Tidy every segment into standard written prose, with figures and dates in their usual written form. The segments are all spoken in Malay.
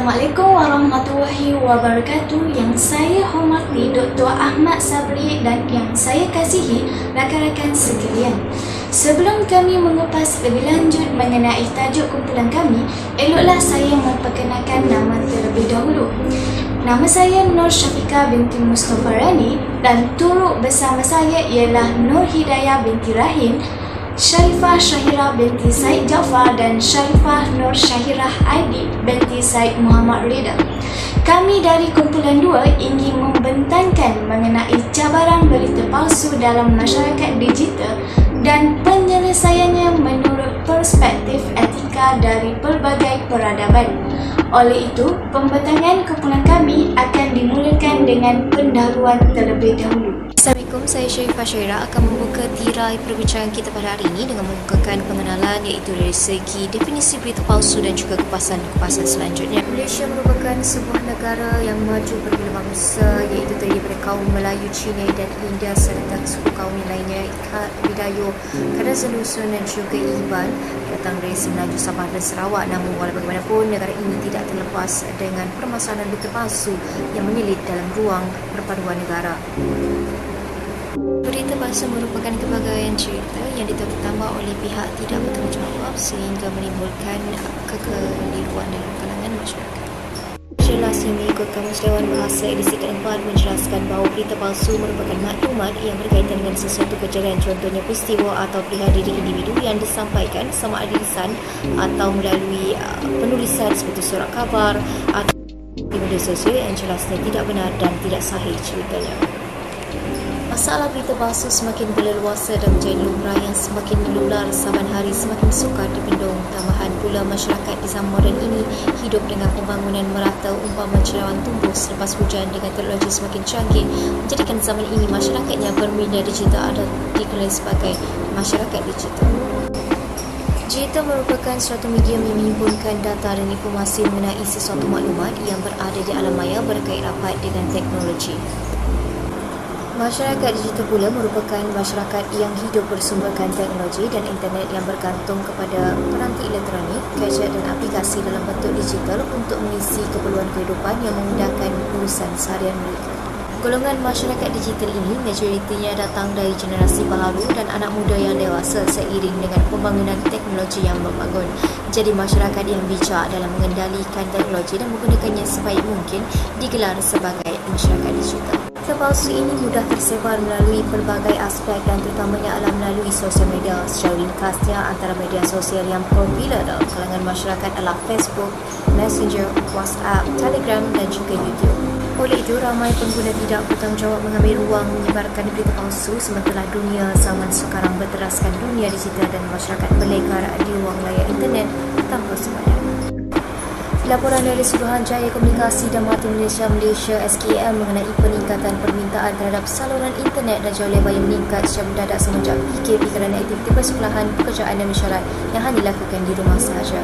Assalamualaikum warahmatullahi wabarakatuh. Yang saya hormati Dr. Ahmad Sabri dan yang saya kasihi rakan-rakan sekalian. Sebelum kami mengupas lebih lanjut mengenai tajuk kumpulan kami, eloklah saya memperkenalkan nama terlebih dahulu. Nama saya Nur Syafiqah binti Mustafa Rani dan turut bersama saya ialah Nur Hidayah binti Rahim, Sharifah Syahira binti Said Jaafar dan Sharifah Nur Syahirah Aidi binti Said Muhammad Rida. Kami dari kumpulan 2 ingin membentangkan mengenai cabaran berita palsu dalam masyarakat digital dan penyelesaiannya menurut perspektif etika dari pelbagai peradaban. Oleh itu, pembentangan kumpulan kami akan dimulakan dengan pendahuluan terlebih dahulu. Assalamualaikum, saya Sharifah Syahira akan membuka tirai perbincangan kita pada hari ini dengan membukakan pengenalan iaitu dari segi definisi berita palsu dan juga kupasan-kupasan selanjutnya. Malaysia merupakan sebuah negara yang maju berbila bangsa iaitu terdiri daripada kaum Melayu, Cina dan India serta suku kaum lainnya Bidayu, Kadazan Dusun dan juga Iban datang dari Semenanjung, Sabah dan Sarawak. Namun walau bagaimanapun, negara ini tidak terlepas dengan permasalahan berita palsu yang menyelit dalam ruang perpaduan negara. Berita palsu merupakan kebagaian cerita yang ditambah oleh pihak tidak bertanggungjawab sehingga menimbulkan kekeliruan dalam kalangan masyarakat. Jelas yang mengikut Kamus Dewan Bahasa edisi keempat menjelaskan bahawa berita palsu merupakan maklumat yang berkaitan dengan sesuatu kejadian, contohnya peristiwa atau perihal diri individu yang disampaikan sama ada lisan atau melalui penulisan seperti surat khabar atau di media sosial yang jelasnya tidak benar dan tidak sahih ceritanya. Masalah berita palsu semakin berleluasa dan menjadi lumrah yang semakin menular saban hari semakin sukar dibendung. Tambahan pula masyarakat di zaman moden ini hidup dengan pembangunan merata umpama celawan tumbuh selepas hujan dengan teknologi semakin canggih menjadikan zaman ini masyarakatnya berminda digital ada dikenali sebagai masyarakat digital. Digital merupakan suatu medium yang menghimpunkan data dan informasi mengenai sesuatu maklumat yang berada di alam maya berkait rapat dengan teknologi. Masyarakat digital pula merupakan masyarakat yang hidup bersumberkan teknologi dan internet yang bergantung kepada peranti elektronik, gadget dan aplikasi dalam bentuk digital untuk mengisi keperluan kehidupan yang memudahkan urusan seharian mereka. Golongan masyarakat digital ini majoritinya datang dari generasi baharu dan anak muda yang dewasa seiring dengan pembangunan teknologi yang membangun. Jadi masyarakat yang bijak dalam mengendalikan teknologi dan menggunakannya sebaik mungkin digelar sebagai masyarakat digital. Berita palsu ini mudah tersebar melalui pelbagai aspek dan terutamanya adalah melalui sosial media. Secara ringkasnya, antara media sosial yang popular dalam kalangan masyarakat adalah Facebook, Messenger, WhatsApp, Telegram dan juga YouTube. Oleh itu, ramai pengguna tidak bertanggungjawab mengambil ruang menyebarkan berita palsu sementara dunia zaman sekarang berteraskan dunia digital dan masyarakat berlekar di ruang layar internet tanpa sempadan. Laporan dari Suruhanjaya Komunikasi dan Marketing Malaysia SKM mengenai peningkatan permintaan terhadap saluran internet dan jauhlebar yang meningkat secara mendadak semenjak PKP kerana aktiviti persekolahan, pekerjaan dan mesyuarat yang hanya dilakukan di rumah sahaja.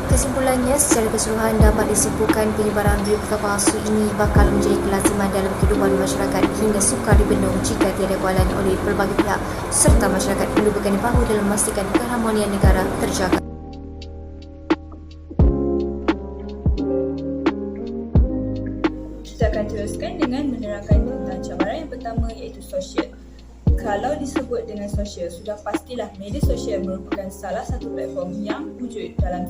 Kesimpulannya, secara keseluruhan dapat disimpulkan penyebaran berita palsu ini bakal menjadi kelaziman dalam kehidupan masyarakat hingga sukar dibendung jika tiada kawalan oleh pelbagai pihak serta masyarakat perlu berganding bahu dalam memastikan keharmonian negara terjaga. Kita akan teruskan dengan menerangkan tentang cabaran yang pertama iaitu sosial. Kalau disebut dengan sosial, sudah pastilah media sosial merupakan salah satu platform yang wujud dalam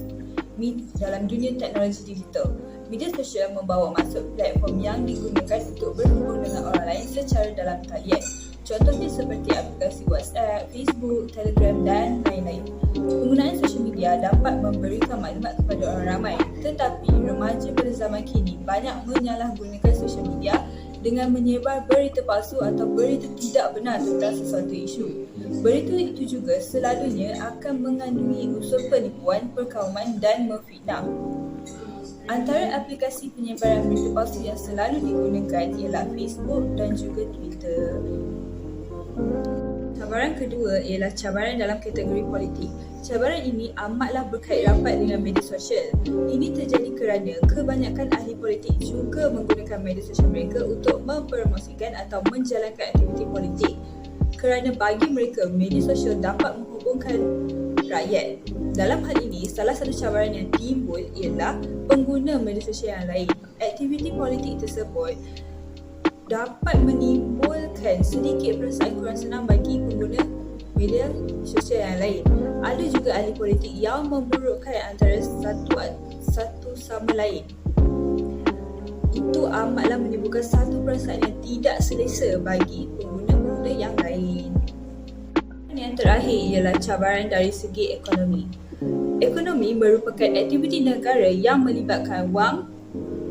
dunia teknologi digital. Media sosial membawa masuk platform yang digunakan untuk berhubung dengan orang lain secara dalam talian. Contohnya seperti aplikasi WhatsApp, Facebook, Telegram dan lain-lain. Penggunaan sosial media dapat memberikan maklumat kepada orang ramai, tetapi remaja pada zaman kini banyak menyalahgunakan sosial media dengan menyebar berita palsu atau berita tidak benar tentang sesuatu isu. Berita itu juga selalunya akan mengandungi unsur penipuan, perkauman dan memfitnah. Antara aplikasi penyebaran berita palsu yang selalu digunakan ialah Facebook dan juga Twitter. Cabaran kedua ialah cabaran dalam kategori politik. Cabaran ini amatlah berkait rapat dengan media sosial. Ini terjadi kerana kebanyakan ahli politik juga menggunakan media sosial mereka untuk mempromosikan atau menjalankan aktiviti politik. Kerana bagi mereka, media sosial dapat menghubungkan rakyat. Dalam hal ini, salah satu cabaran yang timbul ialah pengguna media sosial yang lain. Aktiviti politik tersebut dapat menimbulkan sedikit perasaan kurang senang bagi pengguna media sosial yang lain. Ada juga ahli politik yang memburukkan antara satu sama lain. Itu amatlah menimbulkan satu perasaan yang tidak selesa bagi pengguna-pengguna yang lain. Yang terakhir ialah cabaran dari segi ekonomi. Ekonomi merupakan aktiviti negara yang melibatkan wang,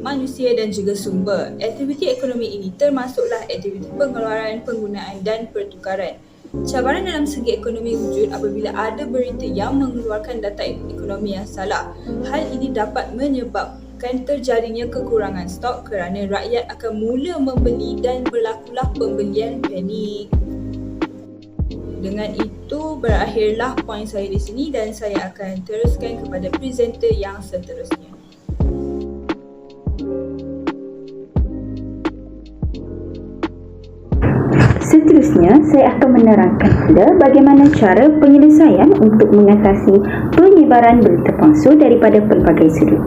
manusia dan juga sumber. Aktiviti ekonomi ini termasuklah aktiviti pengeluaran, penggunaan dan pertukaran. Cabaran dalam segi ekonomi wujud apabila ada berita yang mengeluarkan data ekonomi yang salah. Hal ini dapat menyebabkan terjadinya kekurangan stok kerana rakyat akan mula membeli dan berlakulah pembelian panik. Dengan itu berakhirlah poin saya di sini dan saya akan teruskan kepada presenter yang seterusnya. Seterusnya, saya akan menerangkan pula bagaimana cara penyelesaian untuk mengatasi penyebaran berita palsu daripada pelbagai sudut.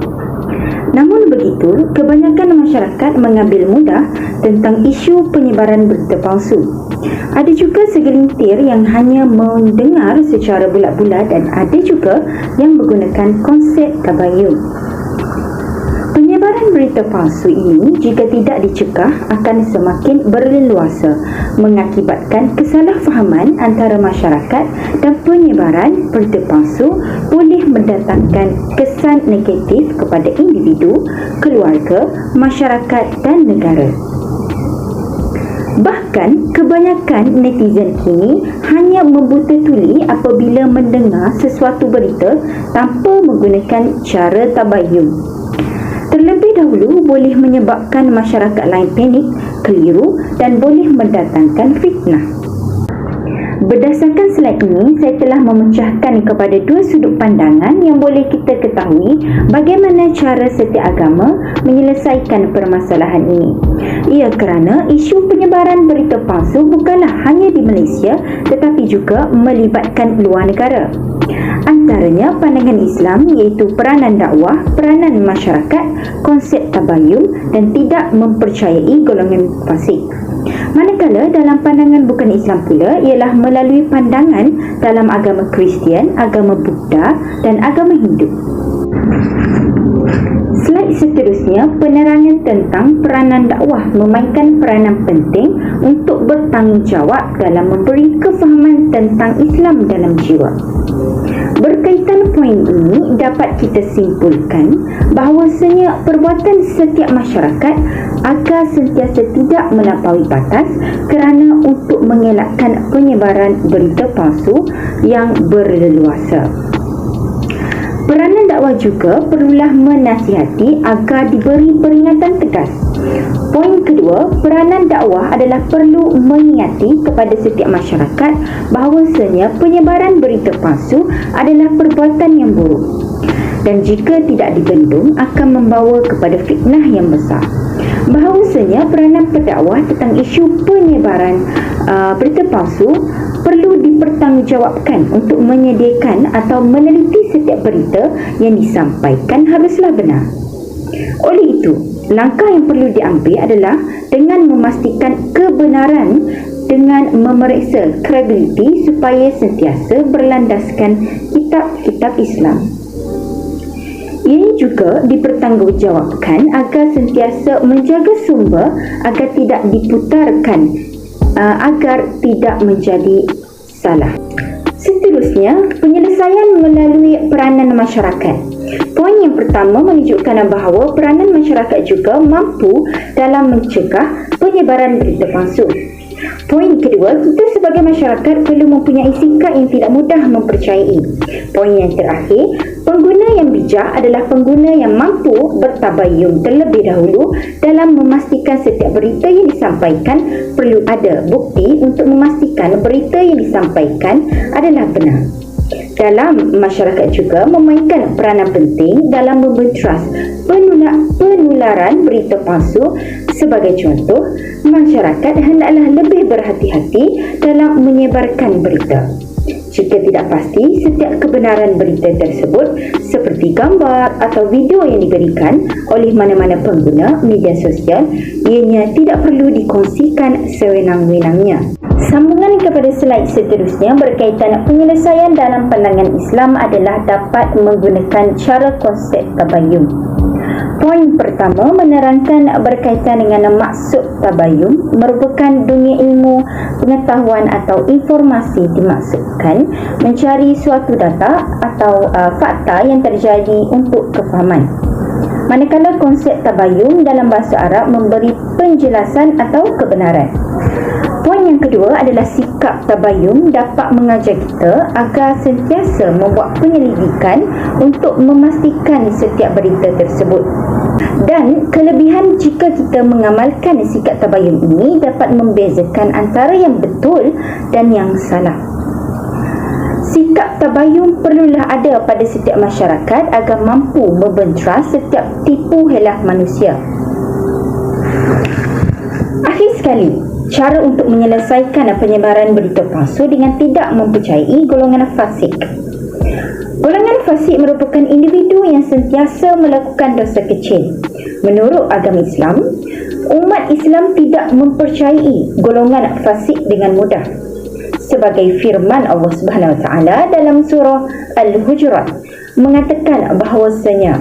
Namun begitu, kebanyakan masyarakat mengambil mudah tentang isu penyebaran berita palsu. Ada juga segelintir yang hanya mendengar secara bulat-bulat dan ada juga yang menggunakan konsep tabayun. Penyebaran berita palsu ini jika tidak dicegah akan semakin berleluasa, mengakibatkan kesalahfahaman antara masyarakat dan penyebaran berita palsu boleh mendatangkan kesan negatif kepada individu, keluarga, masyarakat dan negara. Bahkan kebanyakan netizen kini hanya membuta tuli apabila mendengar sesuatu berita tanpa menggunakan cara tabayun. Terlebih dahulu boleh menyebabkan masyarakat lain panik, keliru dan boleh mendatangkan fitnah. Berdasarkan slide ini, saya telah memecahkan kepada dua sudut pandangan yang boleh kita ketahui bagaimana cara setiap agama menyelesaikan permasalahan ini. Ia kerana isu penyebaran berita palsu bukanlah hanya di Malaysia tetapi juga melibatkan luar negara. Antaranya pandangan Islam iaitu peranan dakwah, peranan masyarakat, konsep tabayun dan tidak mempercayai golongan fasik. Manakala dalam pandangan bukan Islam pula ialah melalui pandangan dalam agama Kristian, agama Buddha dan agama Hindu. Slide seterusnya, penerangan tentang peranan dakwah memainkan peranan penting untuk bertanggungjawab dalam memberi kefahaman tentang Islam dalam jiwa. Berkaitan poin ini, dapat kita simpulkan bahawasanya perbuatan setiap masyarakat agar sentiasa tidak melampaui batas kerana untuk mengelakkan penyebaran berita palsu yang berleluasa. Peranan dakwah juga perlulah menasihati agar diberi peringatan tegas. Poin kedua, peranan dakwah adalah perlu mengingati kepada setiap masyarakat bahawasanya penyebaran berita palsu adalah perbuatan yang buruk dan jika tidak dibendung akan membawa kepada fitnah yang besar. Bahawasanya peranan pendakwah tentang isu penyebaran berita palsu perlu dipertanggungjawabkan untuk menyediakan atau meneliti setiap berita yang disampaikan haruslah benar. Oleh itu, langkah yang perlu diambil adalah dengan memastikan kebenaran dengan memeriksa kredibiliti supaya sentiasa berlandaskan kitab-kitab Islam. Ini juga dipertanggungjawabkan agar sentiasa menjaga sumber agar tidak diputarkan agar tidak menjadi salah. Seterusnya, penyelesaian melalui peranan masyarakat. Poin yang pertama menunjukkan bahawa peranan masyarakat juga mampu dalam mencegah penyebaran berita palsu. Poin kedua, kita sebagai masyarakat perlu mempunyai sikap yang tidak mudah mempercayai. Poin yang terakhir, pengguna yang bijak adalah pengguna yang mampu bertabayun terlebih dahulu dalam memastikan setiap berita yang disampaikan perlu ada bukti untuk memastikan berita yang disampaikan adalah benar. Dalam masyarakat juga memainkan peranan penting dalam membentras penularan berita palsu. Sebagai contoh, masyarakat hendaklah lebih berhati-hati dalam menyebarkan berita. Jika tidak pasti setiap kebenaran berita tersebut seperti gambar atau video yang diberikan oleh mana-mana pengguna media sosial, ianya tidak perlu dikongsikan sewenang-wenangnya. Sambungan kepada slide seterusnya berkaitan penyelesaian dalam pandangan Islam adalah dapat menggunakan cara konsep tabayun. Poin pertama menerangkan berkaitan dengan maksud tabayun merupakan dunia ilmu, pengetahuan atau informasi dimaksudkan mencari suatu data atau fakta yang terjadi untuk kefahaman. Manakala konsep tabayun dalam bahasa Arab memberi penjelasan atau kebenaran. Poin yang kedua adalah sikap tabayun dapat mengajar kita agar sentiasa membuat penyelidikan untuk memastikan setiap berita tersebut. Dan kelebihan jika kita mengamalkan sikap tabayun ini dapat membezakan antara yang betul dan yang salah. Sikap tabayun perlulah ada pada setiap masyarakat agar mampu membentras setiap tipu helah manusia. Akhir sekali, cara untuk menyelesaikan penyebaran berita palsu dengan tidak mempercayai golongan fasik. Golongan fasik merupakan individu yang sentiasa melakukan dosa kecil. Menurut agama Islam, umat Islam tidak mempercayai golongan fasik dengan mudah. Sebagai firman Allah Subhanahu Wa Taala dalam surah Al-Hujurat mengatakan bahawasanya,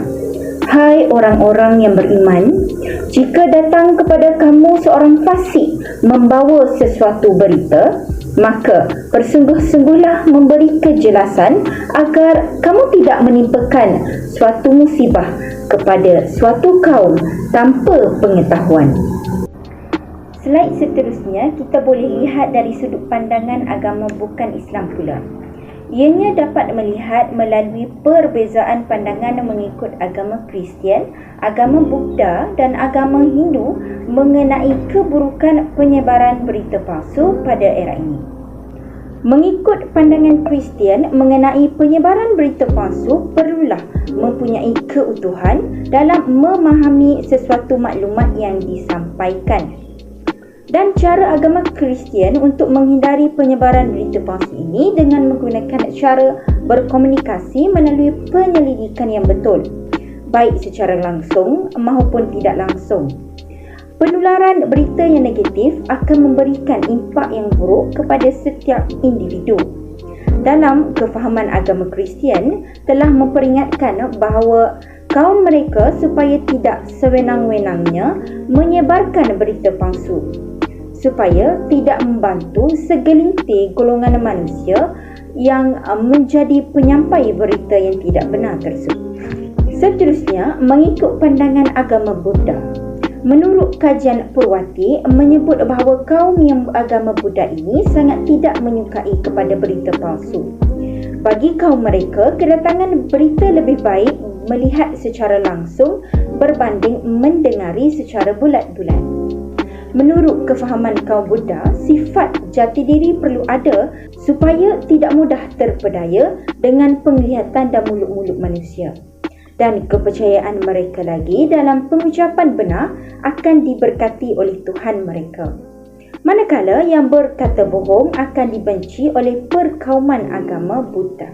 hai orang-orang yang beriman, jika datang kepada kamu seorang fasik membawa sesuatu berita, maka bersungguh-sungguhlah memberi kejelasan agar kamu tidak menimpakan suatu musibah kepada suatu kaum tanpa pengetahuan. Slide seterusnya kita boleh lihat dari sudut pandangan agama bukan Islam pula. Ianya dapat melihat melalui perbezaan pandangan mengikut agama Kristian, agama Buddha dan agama Hindu mengenai keburukan penyebaran berita palsu pada era ini. Mengikut pandangan Kristian mengenai penyebaran berita palsu perlulah mempunyai keutuhan dalam memahami sesuatu maklumat yang disampaikan. Dan cara agama Kristian untuk menghindari penyebaran berita palsu ini dengan menggunakan cara berkomunikasi melalui penyelidikan yang betul, baik secara langsung maupun tidak langsung. Penularan berita yang negatif akan memberikan impak yang buruk kepada setiap individu. Dalam kefahaman agama Kristian telah memperingatkan bahawa kaum mereka supaya tidak sewenang-wenangnya menyebarkan berita palsu, supaya tidak membantu segelintir golongan manusia yang menjadi penyampai berita yang tidak benar tersebut. Seterusnya, mengikut pandangan agama Buddha. Menurut kajian Purwati menyebut bahawa kaum yang beragama Buddha ini sangat tidak menyukai kepada berita palsu. Bagi kaum mereka, kedatangan berita lebih baik melihat secara langsung berbanding mendengari secara bulat-bulat. Menurut kefahaman kaum Buddha, sifat jati diri perlu ada supaya tidak mudah terpedaya dengan penglihatan dan mulut-mulut manusia. Dan kepercayaan mereka lagi dalam pengucapan benar akan diberkati oleh Tuhan mereka. Manakala yang berkata bohong akan dibenci oleh perkauman agama Buddha.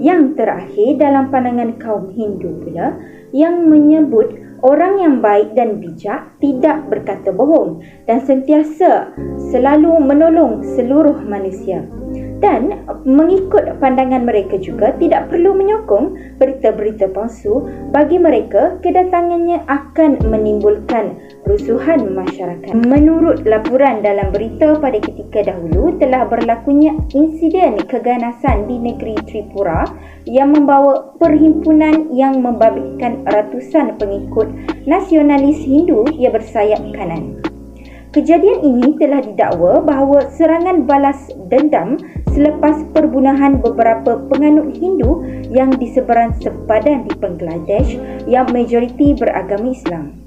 Yang terakhir dalam pandangan kaum Hindu pula yang menyebut orang yang baik dan bijak tidak berkata bohong dan sentiasa selalu menolong seluruh manusia. Dan mengikut pandangan mereka juga tidak perlu menyokong berita-berita palsu. Bagi mereka, kedatangannya akan menimbulkan rusuhan masyarakat. Menurut laporan dalam berita pada ketika dahulu, telah berlakunya insiden keganasan di negeri Tripura yang membawa perhimpunan yang membabitkan ratusan pengikut nasionalis Hindu yang bersayap kanan. Kejadian ini telah didakwa bahawa serangan balas dendam selepas perbunuhan beberapa penganut Hindu yang disebaran sepadan di Bangladesh yang majoriti beragama Islam.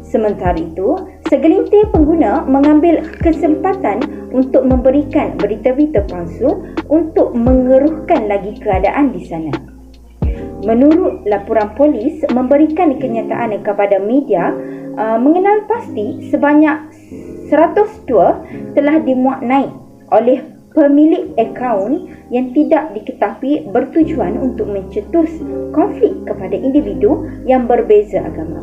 Sementara itu, segelintir pengguna mengambil kesempatan untuk memberikan berita-berita palsu untuk mengeruhkan lagi keadaan di sana. Menurut laporan polis memberikan kenyataan kepada media, mengenal pasti sebanyak 102 telah dimuat naik oleh pemilik akaun yang tidak diketahui bertujuan untuk mencetus konflik kepada individu yang berbeza agama.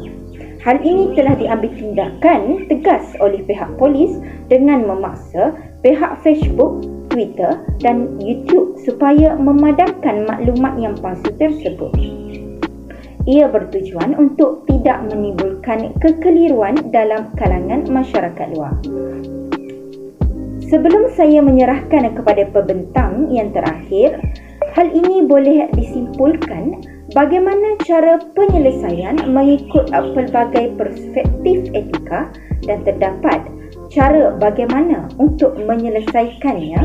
Hal ini telah diambil tindakan tegas oleh pihak polis dengan memaksa pihak Facebook, Twitter dan YouTube supaya memadamkan maklumat yang palsu tersebut. Ia bertujuan untuk tidak menimbulkan kekeliruan dalam kalangan masyarakat luar. Sebelum saya menyerahkan kepada pembentang yang terakhir, hal ini boleh disimpulkan bagaimana cara penyelesaian mengikut pelbagai perspektif etika dan terdapat cara bagaimana untuk menyelesaikannya.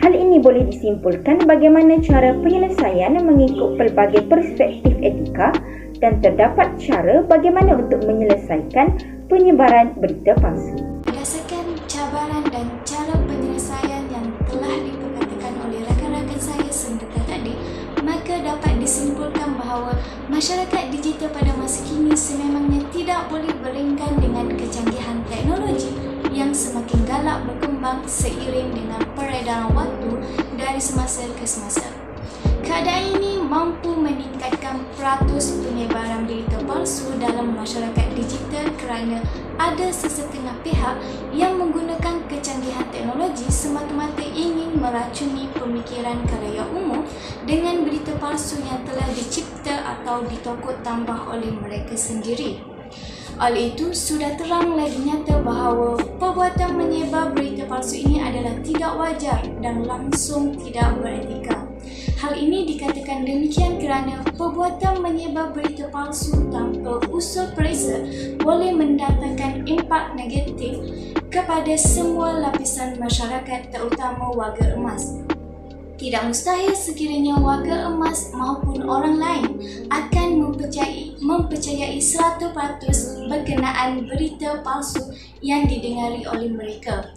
Hal ini boleh disimpulkan bagaimana cara penyelesaian mengikut pelbagai perspektif etika dan terdapat cara bagaimana untuk menyelesaikan penyebaran berita palsu. Berdasarkan cabaran dan cara penyelesaian yang telah diperkatakan oleh rakan-rakan saya sebentar tadi, maka dapat disimpulkan bahawa masyarakat digital pada masa kini sememangnya tidak boleh berenggan dengan kecanggihan teknologi yang semakin galak berkembang seiring dengan peredaran waktu dari semasa ke semasa. Keadaan ini mampu meningkatkan peratus penyebaran berita palsu dalam masyarakat digital kerana ada sesetengah pihak yang menggunakan kecanggihan teknologi semata-mata ingin meracuni pemikiran khalayak umum dengan berita palsu yang telah dicipta atau ditokok tambah oleh mereka sendiri. Oleh itu, sudah terang lagi nyata bahawa perbuatan menyebar berita palsu ini adalah tidak wajar dan langsung tidak beretika. Hal ini dikatakan demikian kerana perbuatan menyebar berita palsu tanpa usul periksa boleh mendatangkan impak negatif kepada semua lapisan masyarakat, terutama warga emas. Tidak mustahil sekiranya warga emas maupun orang lain akan mempercayai 100% berkenaan berita palsu yang didengari oleh mereka.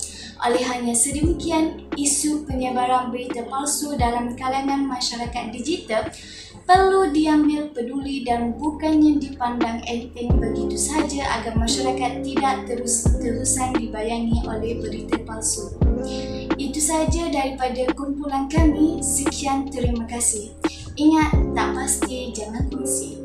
Oleh hanya sedemikian, isu penyebaran berita palsu dalam kalangan masyarakat digital perlu diambil peduli dan bukannya dipandang enteng begitu sahaja agar masyarakat tidak terus-terusan dibayangi oleh berita palsu. Itu sahaja daripada kumpulan kami. Sekian, terima kasih. Ingat, tak pasti jangan kongsi.